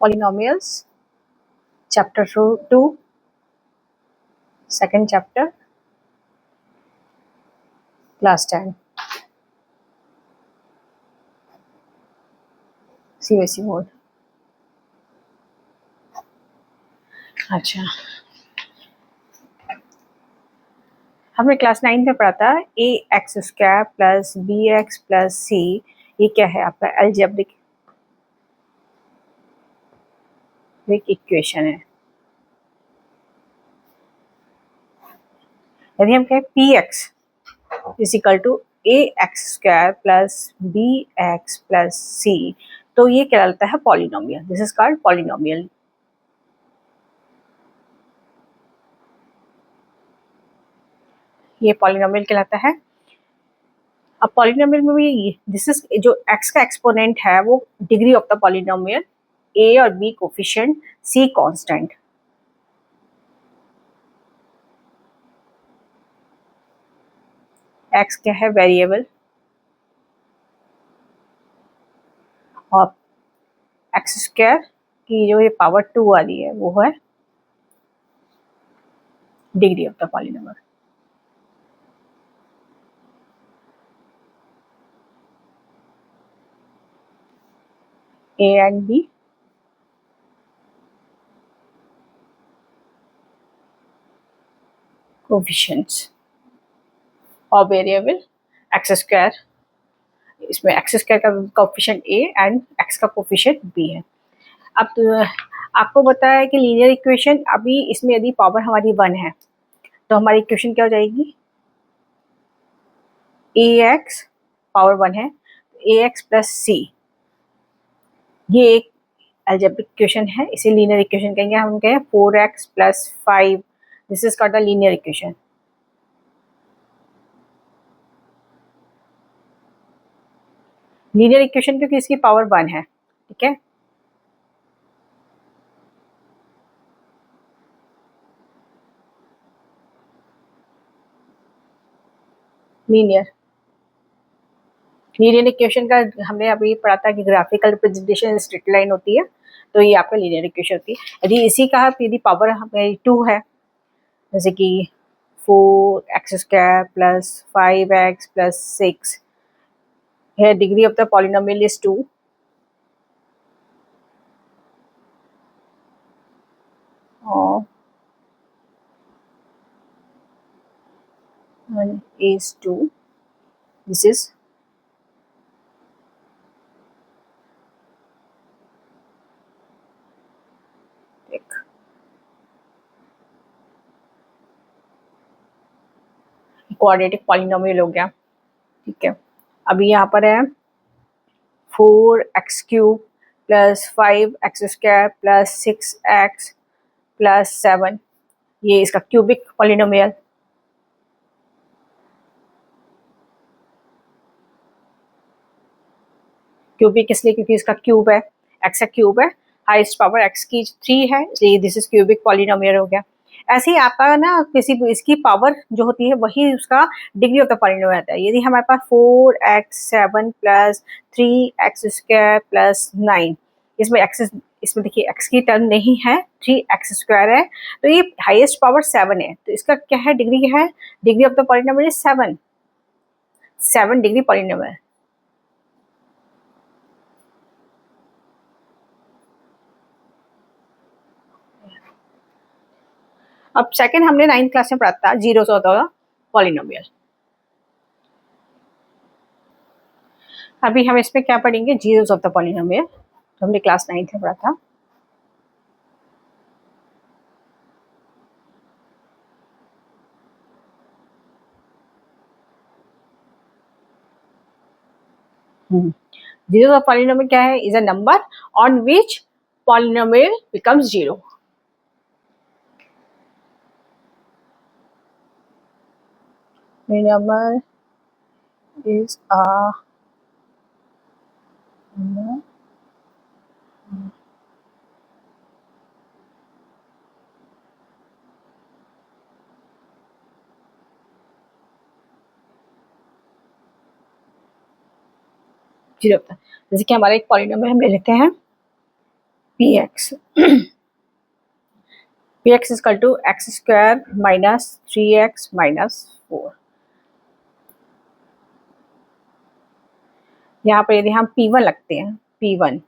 Polynomials, chapter 2, second chapter, class 10, CBSE board. अच्छा, हमने class 9 में पढ़ा था a x square plus b x plus c. ये क्या है? आपका अलजेब्रिक इक्वेशन है। यदि हम कहें p x is equal to a x square plus b x plus c, तो ये कहलाता है polynomial. This is called polynomial. ये पॉलिनोमियल कहलाता है। अब पॉलिनोमियल में भी दिस इज जो एक्स का एक्सपोनेंट है वो degree of the polynomial, a और b coefficient, c constant. X क्या है? वेरिएबल। और एक्स स्क्वायर की जो ये पावर 2 वाली है वो है degree of the polynomial. A and B coefficients और वेरिएबल एक्स स्क्वायर। इसमें एक्स स्क्वायर का कोफिशिएंट ए एंड एक्स का कोफिशिएंट बी है। अब तो आपको बताया है कि लीनियर इक्वेशन, अभी इसमें यदि पावर हमारी 1 है तो हमारी इक्वेशन क्या हो जाएगी? ए एक्स पावर 1 है, ए एक्स प्लस सी। ये एक अलजेब्रिक इक्वेशन है, इसे लीनियर इक्वेशन कहेंगे। हम कहें 4x plus 5, this is called the linear equation. Linear equation क्योंकि इसकी पावर 1 है, ठीक है। लीनियर इक्वेशन का हमने अभी पढ़ा था कि ग्राफिकल रिप्रेजेंटेशन स्ट्रेट लाइन होती है, तो ये आपका लीनियर इक्वेशन होती है। यदि इसी का यदि पावर हमारी 2 है, जैसे कि 4x square plus 5x plus 6, here degree of the polynomial is 2, or 1 is 2, this is quadratic polynomial हो गया, ठीक है। अभी यहाँ पर है 4x cube plus 5x square plus 6x plus 7, ये इसका क्यूबिक पॉलिनोमियल। क्यूबिक इसलिए क्योंकि इसका क्यूब है, x का क्यूब है, हाईएस्ट पावर x की 3 है, इसलिए दिस इज क्यूबिक पॉलिनोमियल हो गया। ऐसे ही आपका ना किसी इसकी पावर जो होती है वही उसका डिग्री ऑफ द पॉलिनोमियल आता है। यदि हमारे पास 4x7 plus 3x square plus 9, इसमें x, इसमें देखिए x की टर्म नहीं है, 3x स्क्वायर है, तो ये हाईएस्ट पावर 7 है, तो इसका क्या है? डिग्री है, degree of the polynomial 7 degree polynomial. अब सेकंड हमने 9th क्लास में पढ़ा था जीरोस ऑफ द पॉलिनोमियल। अभी हम इसमें क्या पढ़ेंगे? जीरोस ऑफ द पॉलिनोमियल, तो हमने क्लास 9th में पढ़ा था। जीरोस ऑफ पॉलिनोमियल क्या है? Is a number on which polynomial becomes zero. number is a number zero होता है। जैसे कि हमारा एक पॉलिनोमियल हम ले लेते हैं px px is equal to x square minus 3x minus 4। यहाँ पर यदि हम p1 लगते हैं, p1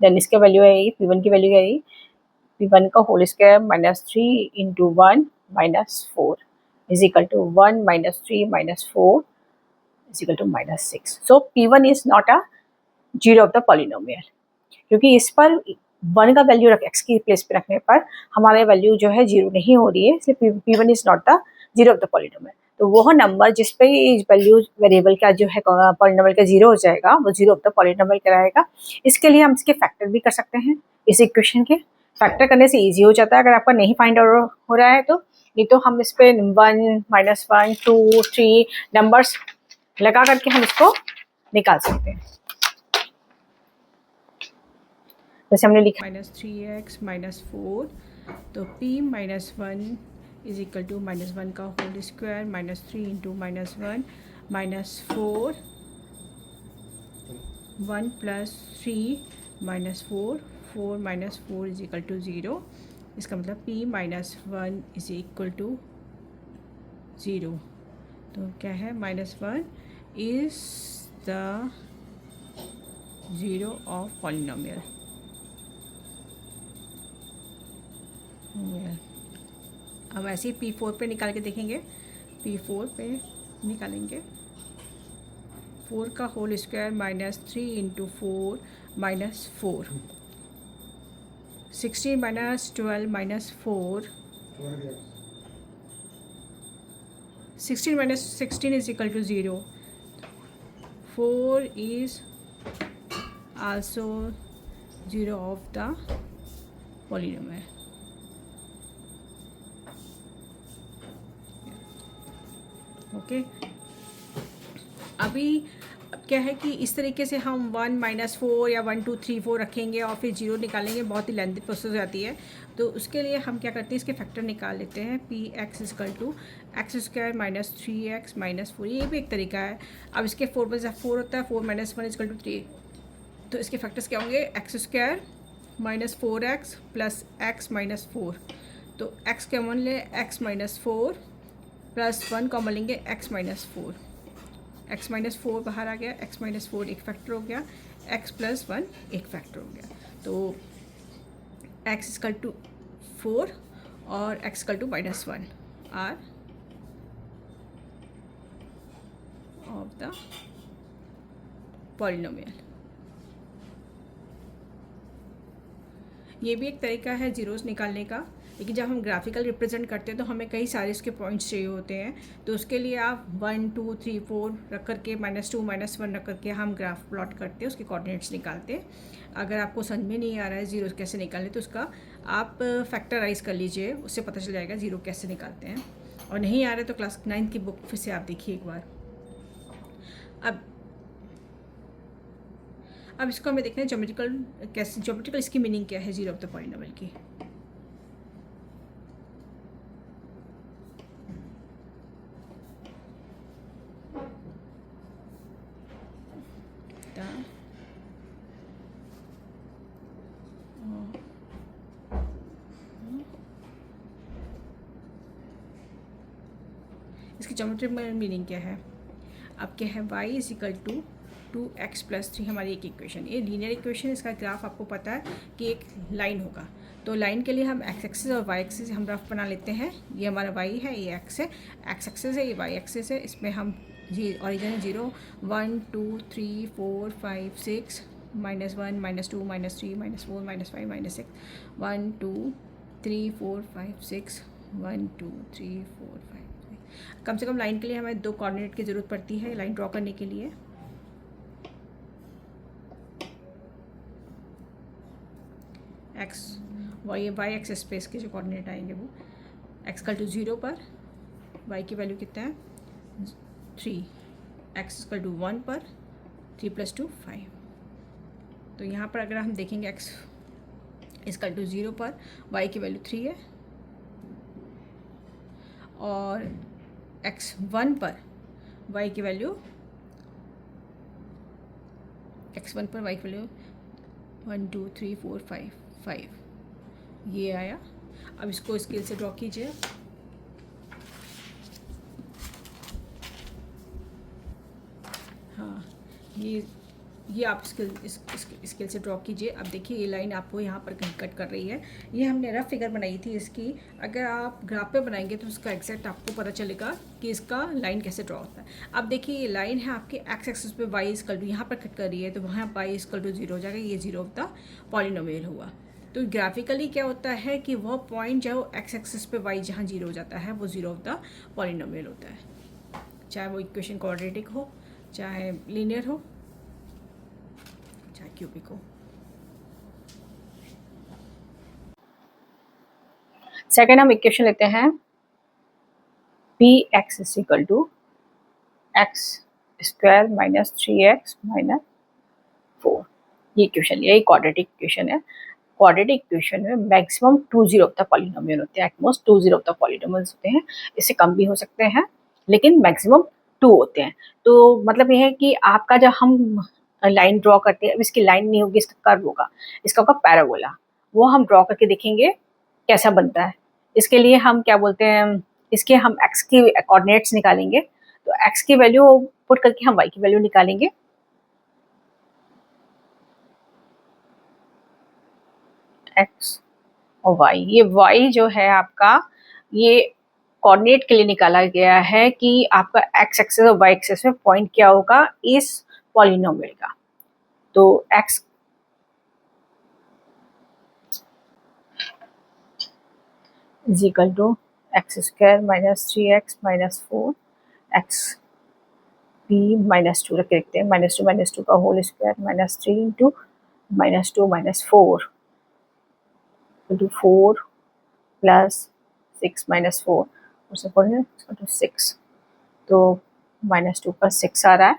देन इसका वैल्यू है ये, p1 की वैल्यू है ये, p1 का whole square minus 3 into 1 minus 4 is equal to 1 minus 3 minus 4 is equal to minus 6। So p1 is not a zero of the polynomial, क्योंकि इस पर 1 का वैल्यू रख x की प्लेस पे रखने पर हमारे वैल्यू जो है जीरो नहीं हो रही है, इसलिए p1 is not the zero of the polynomial. तो वो नंबर जिस पे वैल्यू वेरिएबल का जो है पॉलिनोमियल का जीरो हो जाएगा वो जीरो ऑफ द पॉलिनोमियल कहलाएगा। इसके लिए हम इसके फैक्टर भी कर सकते हैं, इस इक्वेशन के फैक्टर करने से इजी हो जाता है अगर आपका नहीं फाइंड आउट हो रहा है तो। नहीं तो हम इस पे 1 माइनस 1 2 3 नंबर्स लगा करके हम इसको निकाल सकते हैं। जैसे हमने लिखा -3x माइनस 4, तो p minus 1 is equal to minus 1 का whole square minus 3 into minus 1 minus 4, 1 plus 3 minus 4, 4 minus 4 is equal to 0। इसका मतलब p minus 1 is equal to 0। तो क्या है, -1 इज द ज़ीरो ऑफ पॉलिनोमियल। अब ऐसे ही P4 पे निकाल के देखेंगे, P4 पे निकालेंगे 4 का whole square minus 3 into 4 minus 4, 16 minus 12 minus 4, 16 minus 16 is equal to 0, 4 is also zero of the polynomial. Okay अभी अब क्या है कि इस तरीके से हम 1 माइनस 4 या 1 2 3 4 रखेंगे और फिर जीरो निकालेंगे, बहुत ही लेंथी प्रोसेस हो जाती है। तो उसके लिए हम क्या करते हैं, इसके फैक्टर निकाल लेते हैं। P X is equal to X square minus 3x minus 4, ये भी एक तरीका है। अब इसके 4 पर 4 होता है, 4 माइनस 1 इजकल टू 3, तो इसके फैक्टर्स क्या होंगे, x square minus 4x plus x minus 4। तो एक्स कॉमन ले, एक्स माइनस 4 प्लस 1 कॉमन लेंगे, एक्स माइनस 4, एक्स माइनस 4 बाहर आ गया, एक्स माइनस 4 एक फैक्टर हो गया, एक्स प्लस 1 एक फैक्टर हो गया। तो एक्स इजकल टू 4 और X is equal to minus 1 are of the polynomial. ये भी एक तरीका है जीरोस निकालने का, लेकिन जब हम ग्राफिकल रिप्रेजेंट करते हैं तो हमें कई सारे इसके पॉइंट्स चाहिए होते हैं। तो उसके लिए आप 1 2 3 4 रख करके -2 -1 रख करके हम ग्राफ प्लॉट करते हैं, उसके कोऑर्डिनेट्स निकालते हैं। अगर आपको समझ में नहीं आ रहा है ज़ीरो कैसे निकालें तो उसका आप फैक्टराइज कर लीजिए, उससे पता चल जाएगा ज़ीरो कैसे निकालते हैं। और नहीं आ रहा है तो क्लास 9 की बुक फिर से आप देखिए एक बार। अब इसको हमें देखना है ज्योमेट्रिकल इसकी मीनिंग क्या है ज़ीरो ऑफ द पॉलिनोमियल की। इसकी ज्योमेट्रिकल मीनिंग क्या है, अब क्या है, y is equal to 2x plus 3 हमारी एक इक्वेशन, ये लीनियर इक्वेशन। इसका ग्राफ आपको पता है कि एक लाइन होगा, तो लाइन के लिए हम x एक्सिस और y एक्सिस हम रफ बना लेते हैं। ये हमारा y है, ये x है, x एक्सिस है, ये y एक्सिस है। इसमें हम जी ऑरिजिन 0 1 2 3 4 5 6 -1 -2 -3 -4 -5 -6 1 2 3 4 5 6 1 2 3 4 5। कम से कम लाइन के लिए हमें 2 कोऑर्डिनेट की ज़रूरत पड़ती है लाइन ड्रॉ करने के लिए। एक्स वाई एक्स स्पेस के जो कोऑर्डिनेट आएंगे वो एक्स कल टू 0 पर वाई की वैल्यू कितना है 3, एक्स कल टू 1 पर 3 + 2 5। तो यहाँ पर अगर हम देखेंगे एक्स इजकल टू 0 पर वाई की वैल्यू 3 है और x1 पर y की वैल्यू x1 पर y की वैल्यू 1 2 3 4 5 5 ये आया। अब इसको स्केल से ड्रॉ कीजिए। हाँ, ये आप स्केल से ड्रॉ कीजिए। अब देखिए ये लाइन आपको यहाँ पर कहीं कट कर रही है। ये हमने रफ फिगर बनाई थी इसकी। अगर आप ग्राफ पे बनाएंगे तो उसका एग्जैक्ट आपको पता चलेगा कि इसका लाइन कैसे ड्रॉ होता है। अब देखिए ये लाइन है आपके एक्स एक्सिस पे वाई इक्वल टू, यहाँ पर कट कर रही है तो वहाँ वाई इक्वल टू 0 हो जाएगा। ये 0 ऑफ द पॉलिनोमियल हुआ। तो ग्राफिकली क्या होता है कि वह पॉइंट जो एक्स एक्सिस पे वाई जहाँ 0 हो जाता है वो 0 ऑफ द पॉलिनोमियल होता है, चाहे वो इक्वेशन क्वाड्रेटिक हो, चाहे लीनियर हो, चाहे क्यूबिक हो। सेकेंड हम इक्वेशन लेते हैं P x is equal to X square minus 3x minus 4। ये इक्वेशन, यही क्वाड्रेटिक इक्वेशन है। क्वाड्रेटिक इक्वेशन में maximum 2 zero of the polynomial होते हैं, at most 2 zero of the polynomials होते हैं। इससे कम भी हो सकते हैं लेकिन मैक्सिमम 2 होते हैं। तो मतलब ये है कि आपका जब हम लाइन ड्रॉ करते हैं, अब इसकी लाइन नहीं होगी, इसका कर्व होगा, इसका होगा पैराबोला। वो हम ड्रॉ करके देखेंगे कैसा बनता है। इसके लिए हम क्या बोलते हैं, इसके हम एक्स की कोऑर्डिनेट्स निकालेंगे। तो एक्स की वैल्यू पुट करके हम वाई की वैल्यू निकालेंगे। एक्स और वाई, ये वाई जो है आपका, ये कोऑर्डिनेट के लिए निकाला गया है कि आपका एक्स एक्सिस और वाई एक्सिस में पॉइंट क्या होगा इस पॉलिनोमियल का। तो X is equal to X square minus 3x minus 4 X P minus 2 रख के देखते हैं। माइनस टू का whole square minus 3 into minus 2 minus 4 into 4 plus 6 minus 4 और सपोज है 6। तो -2 पर 6 आ रहा है,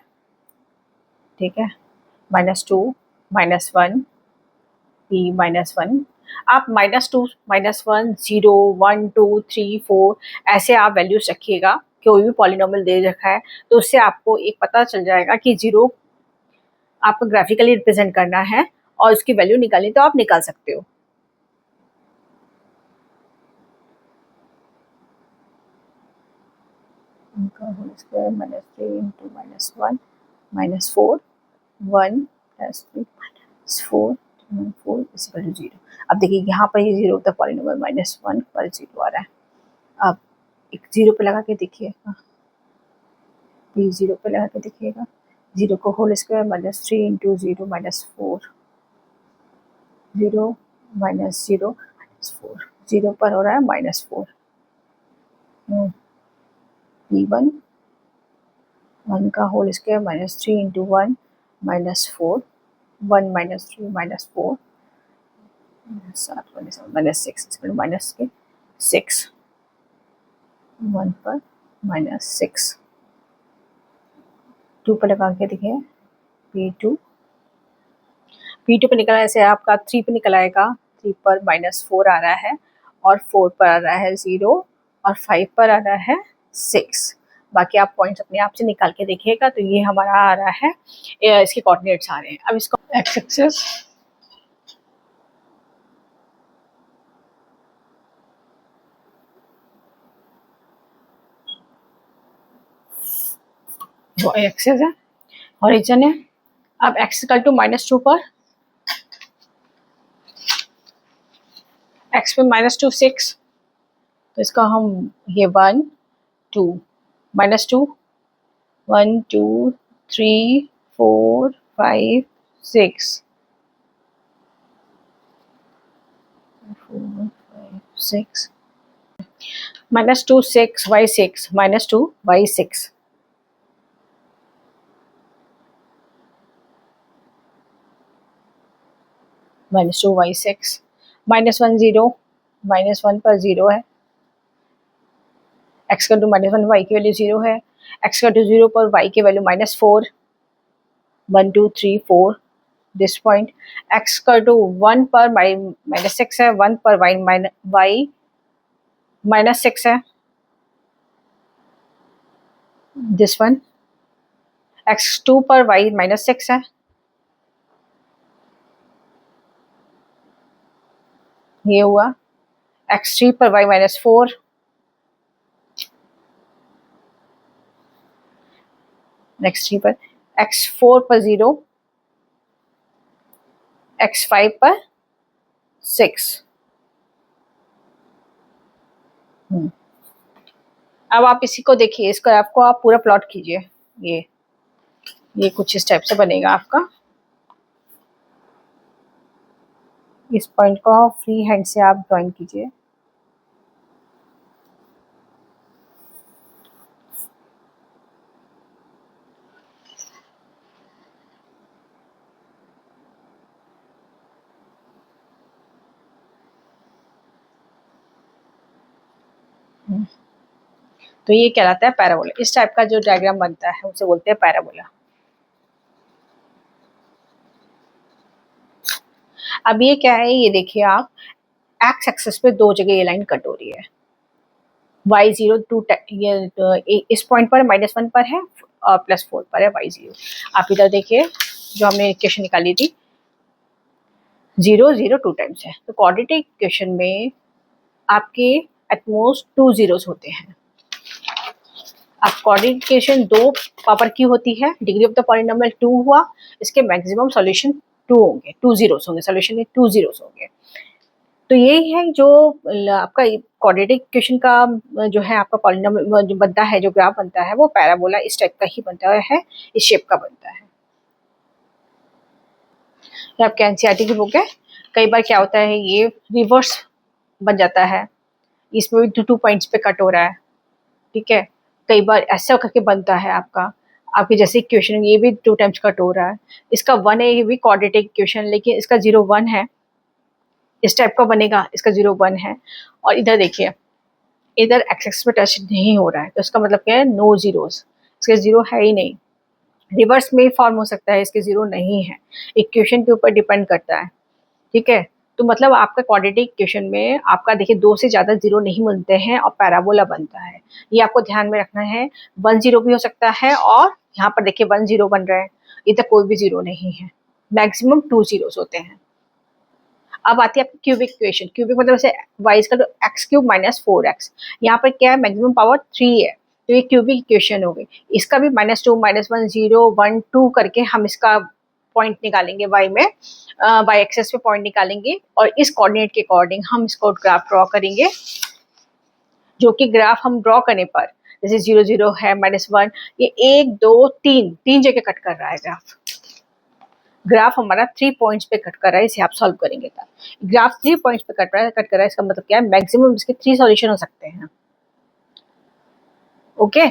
ठीक है। -2 -1 p -1। आप -2 -1 0 1 2 3 4 ऐसे आप वैल्यूज रखिएगा। कोई भी पॉलिनोमियल दे रखा है तो उससे आपको एक पता चल जाएगा कि 0 आपको ग्राफिकली रिप्रेजेंट करना है और उसकी वैल्यू निकालनी तो आप निकाल सकते हो। -3 into -1 -4 1 plus 3 -4 4 is equal to 0। अब देखिए यहाँ पर ये 0 होता है पॉलिनोमियल, -1 पर 0 आ रहा है। अब एक 0 पे लगा के देखिए, ये 0 पे लगा के देखिएगा। 0 को होल स्क्वायर -3 इंटू 0 -4 0 -0 -4 0 पर हो रहा है -4। P1 1 का होल स्क्वायर -3 इंटू 1 -4 1 -3 -4 7 -6 माइनस के 6 1 पर -6 2 पर लगा के देखिए। P2 पे निकला, ऐसे आपका 3 पे निकल आएगा। 3 पर -4 आ रहा है और 4 पर आ रहा है 0 और 5 पर आ रहा है 6। बाकी आप पॉइंट्स अपने आप से निकाल के देखिएगा। तो ये हमारा आ रहा है, इसके कोऑर्डिनेट्स आ रहे हैं। अब इसको एक्स एक्सिस वो एक्सिस है, ओरिजिन है। अब x इक्वल टू -2 पर x पे -2 6, तो इसका हम ये 1 2 -2 1 2 3 4 5 6 4 5 6 -2 6 y 6 -2 y 6 -2 y 6 -1 0 -1 पर 0 है। x का टू -1 y की वैल्यू 0 है। x का टू 0 पर y की वैल्यू -4 1 2 3 4 दिस पॉइंट। x का टू 1 पर -6 है, 1 पर y -6 है, दिस वन। x2 पर y -6 है, ये हुआ x3 पर y माइनस 4, x3 पर, x4 पर 0, x5 पर 6। अब आप इसी को देखिए, इसको आपको आप पूरा प्लॉट कीजिए। ये कुछ इस टाइप से बनेगा आपका। इस पॉइंट को फ्री हैंड से आप ड्राइंग कीजिए। तो ये कहलाता है पैराबोला। इस टाइप का जो डायग्राम बनता है उसे बोलते हैं पैराबोला। अब ये क्या है, ये देखिए आप, एक्स एक्सिस पे दो जगह ये लाइन कट हो रही है। y0 टू ये इस पॉइंट पर -1 पर है और +4 पर है y0। आप इधर देखिए, जो हमने इक्वेशन निकाली थी 0 0 2 टाइम्स है, तो क्वाड्रेटिक इक्वेशन में आपके एटमोस्ट 2 जीरोस होते हैं। अब क्वाड्रेटिक इक्वेशन 2 पावर की होती है, डिग्री ऑफ द पॉलिनोमियल 2 हुआ, इसके मैक्सिमम सॉल्यूशन 2 होंगे, 2 जीरोस होंगे, सॉल्यूशन में 2 जीरोस होंगे। तो यही है जो आपका क्वाड्रेटिक इक्वेशन का जो है आपका पॉलिनोमियल जो बनता है, जो ग्राफ बनता है, वो पैराबोला इस टाइप का ही बनता है, इस शेप का बनता है। ये आपके एनसीईआरटी की बुक है। कई बार क्या होता है, ये रिवर्स बन जाता है, इसमें भी 2 पॉइंट्स पे कट हो रहा है, ठीक है। कई बार ऐसा करके बनता है आपका, आपकी जैसे इक्वेशन ये भी 2 टाइम्स कट हो रहा है, इसका 1 है, ये भी क्वाड्रेटिक इक्वेशन, लेकिन इसका 0 1 है, इस टाइप का बनेगा, इसका 0 1 है। और इधर देखिए, इधर एक्स एक्सिस पे टच नहीं हो रहा है, तो इसका मतलब क्या है, नो जीरोस, इसके 0 है ही नहीं। रिवर्स में फॉर्म हो सकता है, इसके 0 नहीं है, इक्वेशन के ऊपर डिपेंड करता है, ठीक है। तो मतलब आपका क्वाड्रेटिक इक्वेशन में आपका देखिए 2 से ज़्यादा 0 नहीं मिलते हैं और पैराबोला बनता है, ये आपको ध्यान में रखना है। 1 0 भी हो सकता है, और यहाँ पर देखिए 1 0 बन रहा है, इधर कोई भी 0 नहीं है, मैक्सिमम 2 जीरोस होते हैं। अब आती है आपकी क्यूबिक इक्वेशन। क्यूबिक मतलब जैसे y equal to X cube minus 4x, यहाँ पर क्या है, मैक्सिमम पावर 3 है, तो ये क्यूबिक इक्वेशन हो गई। इसका भी -2 -1 0 1 2 करके हम इसका पॉइंट निकालेंगे y में, y एक्सेस पे पॉइंट निकालेंगे, और इस कोऑर्डिनेट के अकॉर्डिंग हम इसको ग्राफ ड्रॉ करेंगे, जो कि ग्राफ हम ड्रॉ करने पर जैसे 0 0 है, -1, ये 1 2 3 जगह कट कर रहा है ग्राफ। ग्राफ हमारा 3 पॉइंट्स पे कट कर रहा है, इसे आप सॉल्व करेंगे तब। ग्राफ 3 पॉइंट्स पे कट कर रहा है, इसका मतलब क्या है, मैक्सिमम इसके 3 सॉल्यूशन हो सकते हैं, ओके।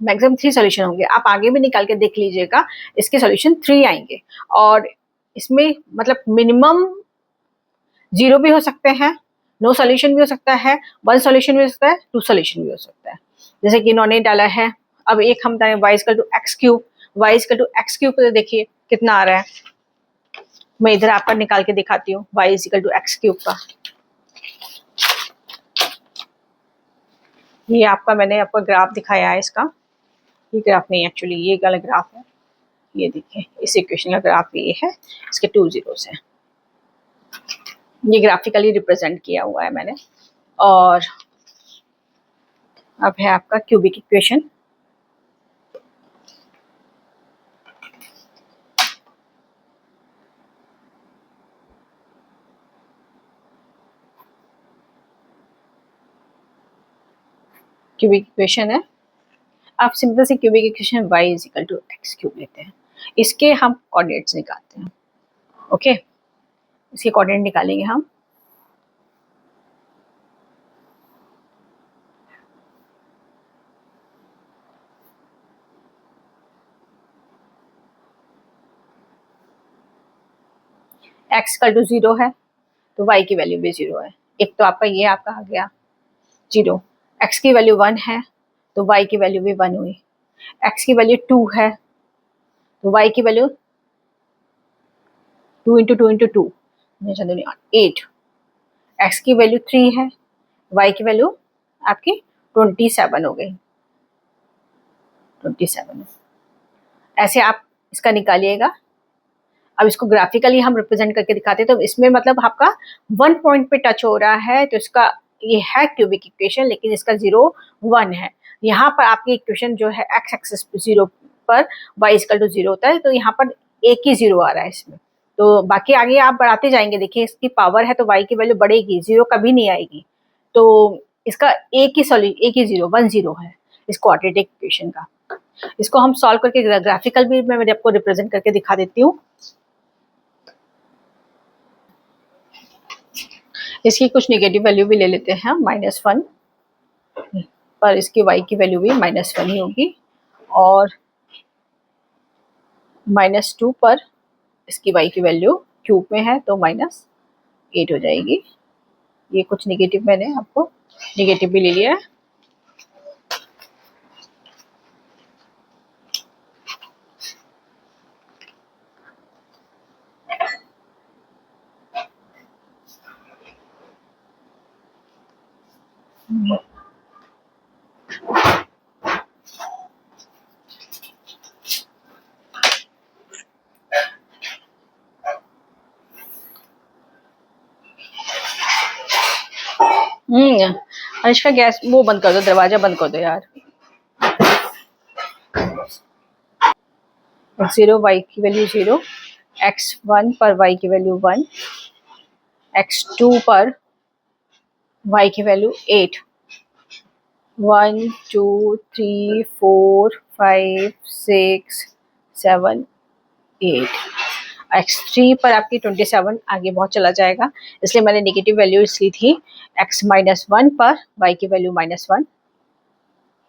मैक्सिमम 3 सॉल्यूशन होंगे, आप आगे भी निकाल के देख लीजिएगा, इसके सॉल्यूशन 3 आएंगे। और इसमें मतलब मिनिमम 0 भी हो सकते हैं, नो सॉल्यूशन भी हो सकता है, 1 सॉल्यूशन भी हो सकता है, 2 सॉल्यूशन भी हो सकता है, जैसे कि इन्होंने डाला है। अब एक हम y equal to X cube, y equal to X cube तो देखिए कितना आ रहा है, मैं इधर आपका निकाल के दिखाती हूँ, y is equal to X cube का। ये आपका मैंने आपका ग्राफ दिखाया है इसका, ये ग्राफ नहीं, एक्चुअली ये गलत ग्राफ है, ये देखिए इस इक्वेशन का ग्राफ ये है, इसके 2 जीरोस हैं, ये ग्राफिकली रिप्रेजेंट किया हुआ है मैंने। और अब है आपका क्यूबिक इक्वेशन। क्यूबिक इक्वेशन है, आप सिंपल सी cubic equation y is equal to X cube लेते हैं, इसके हम कोऑर्डिनेट्स निकालते हैं, ओके। इसके कोऑर्डिनेट निकालेंगे हम, x इक्वल टू 0 है, तो y की वैल्यू भी 0 है, एक तो आपका ये आपका आ गया 0, x की वैल्यू 1 है, तो y की वैल्यू भी 1 हुई, x की वैल्यू 2 है, तो y की वैल्यू 2 इंटू 2 इंटू 2 8, x की वैल्यू 3 है, y की वैल्यू आपकी 27 हो गई, 27। ऐसे आप इसका निकालिएगा, अब इसको ग्राफिकली हम रिप्रेजेंट करके दिखाते हैं, तो इसमें मतलब आपका 1 पॉइंट पे टच हो रहा है, तो इसका ये है क्यूबिक इक्वेशन, लेकिन इसका 0 1 है। यहाँ पर आपकी इक्वेशन जो है एक्स एक्सिस 0 पर y इक्वल टू 0 होता है, तो यहाँ पर एक ही 0 आ रहा है इसमें। तो बाकी आगे आप बढ़ाते जाएंगे, देखिए इसकी पावर है तो y की वैल्यू बढ़ेगी, 0 कभी नहीं आएगी। तो इसका एक ही 0 1 0 है इस क्वाड्रेटिक इक्वेशन का। इसको हम सॉल्व करके ग्राफिकल भी मैं आपको रिप्रेजेंट करके दिखा देती हूँ। इसकी कुछ नेगेटिव वैल्यू भी ले लेते हैं, -1 पर इसकी y की वैल्यू भी -1 ही होगी, और -2 पर इसकी y की वैल्यू क्यूब में है तो -8 हो जाएगी। ये कुछ नेगेटिव मैंने आपको नेगेटिव भी ले लिया है। अनुष्का गैस वो बंद कर दो, दरवाजा बंद कर दो यार। 0 y की वैल्यू 0, x1 पर y की वैल्यू 1, x2 पर y की वैल्यू 8, 1 2 3 4 5 6 7 8, x3 पर आपकी 27, आगे बहुत चला जाएगा, इसलिए मैंने नेगेटिव वैल्यू ली थी। x-1 पर y की वैल्यू -1,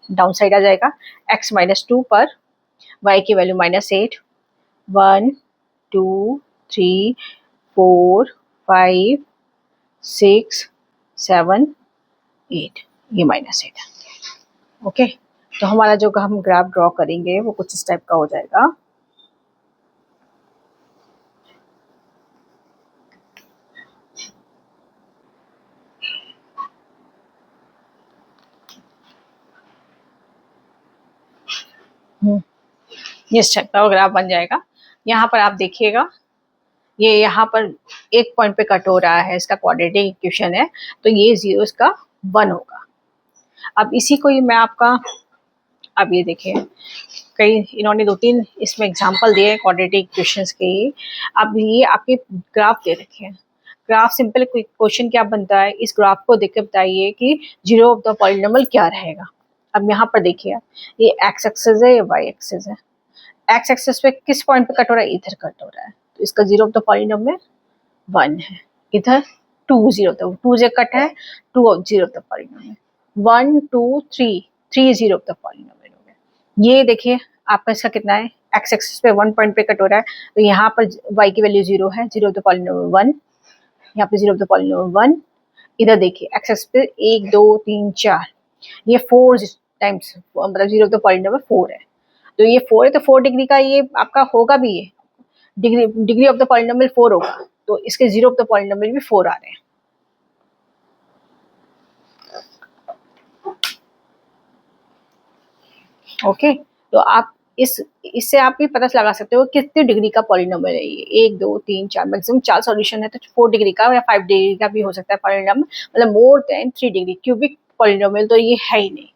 डाउन साइड आ जाएगा। x-2 पर y की वैल्यू -8, 1 2 3 4 5 6 7 8, ये -8 है। ओके, तो हमारा जो हम ग्राफ ड्रॉ करेंगे वो कुछ इस टाइप का हो जाएगा। ये इस टाइप का ग्राफ बन जाएगा। यहाँ पर आप देखिएगा, ये यहाँ पर एक पॉइंट पे कट हो रहा है, इसका क्वाड्रेटिक इक्वेशन है, तो ये 0 इसका 1 होगा। अब इसी को ही मैं आपका, अब ये देखिए कई इन्होंने 2-3 इसमें एग्जांपल दिए क्वाड्रेटिक इक्वेशंस के। अब ये आपके ग्राफ दे रखे हैं। ग्राफ सिंपल क्वेश्चन क्या बनता है, इस ग्राफ को देख के बताइए कि 0 ऑफ द पॉलिनोमियल क्या रहेगा। अब यहाँ पर देखिए, ये एक्स एक्सिस है, ये वाई एक्सिस है। एक्स एक्सिस पे किस पॉइंट पे कट हो रहा है, इधर कट हो रहा है, तो इसका 0 ऑफ द पॉलिनोमियल 1 है। इधर 2 0 तो 2 से कट है, 2 of 0 of the polynomial, 1 2 3 3 0 of the polynomial हो गया। ये देखिए आपका इसका कितना है, एक्स एक्सिस पे 1 पॉइंट पे कट हो रहा है, तो यहाँ पर y की वैल्यू 0 है, 0 ऑफ द पॉलिनोमियल 1, यहाँ पे 0 ऑफ द पॉलिनोमियल 1। इधर देखिए एक्स एक्सिस पे 1 2 3 4, ये 4 टाइम्स, मतलब 0 ऑफ द पॉलिनोमियल 4 है, तो ये 4 है, तो 4 डिग्री का ये आपका होगा भी, ये डिग्री ऑफ द पॉलिनोमियल 4 होगा, तो इसके 0 ऑफ द पॉलिनोमियल भी 4 आ रहे हैं। ओके, तो आप इससे आप भी पता लगा सकते हो कितनी डिग्री का पॉलिनोमियल है ये। 1 2 3 4, मैक्सिमम 4 सॉल्यूशन है, तो 4 डिग्री का या 5 डिग्री का भी हो सकता है पॉलिनोमियल, मतलब more than 3 degree. Cubic polynomial तो ये है ही नहीं।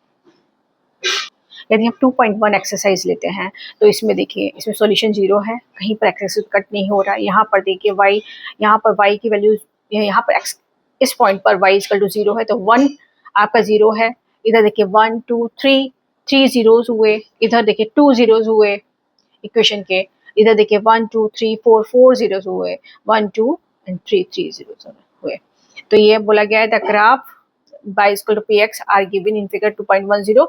यदि हम 2.1 एक्सरसाइज लेते हैं, तो इसमें देखिए, इसमें सॉल्यूशन 0 है, कहीं पर एक्सेस कट नहीं हो रहा है। यहाँ पर देखिए y, यहाँ पर y की वैल्यू, यहाँ पर x, इस पॉइंट पर y इक्वल टू 0 है, तो 1 आपका 0 है। इधर देखिए 1 2 3 3 जीरोस हुए, इधर देखिए 2 जीरोस हुए इक्वेशन के, इधर देखिए 1 2 3 4 4 जीरोस हुए, 1 2 एंड 3 3 जीरोस हुए। तो ये बोला गया है the graph y equal to px are given in figure 2.10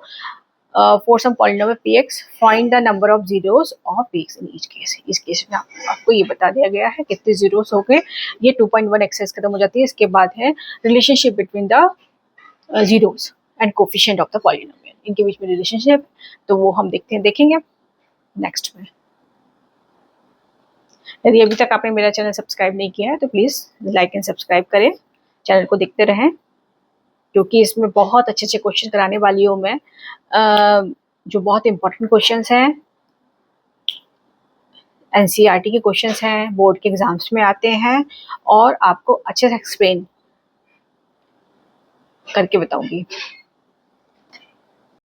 for some polynomial px, find the number of zeros of px in each case। इस केस में आपको ये बता दिया गया है कितने जीरोस हो गए। ये 2.1 एक्सरसाइज खत्म हो जाती है। इसके बाद है relationship between the zeros and coefficient of the polynomial, इनके बीच में रिलेशनशिप, तो वो हम देखेंगे नेक्स्ट में। यदि अभी तक आपने मेरा चैनल सब्सक्राइब नहीं किया है तो प्लीज़ लाइक एंड सब्सक्राइब करें, चैनल को देखते रहें, क्योंकि इसमें बहुत अच्छे अच्छे क्वेश्चन कराने वाली हूँ मैं, जो बहुत इंपॉर्टेंट क्वेश्चंस हैं। एनसीईआरटी के क्वेश्चंस हैं, बोर्ड के एग्जाम्स में आते हैं और आपको अच्छे से एक्सप्लेन करके बताऊंगी।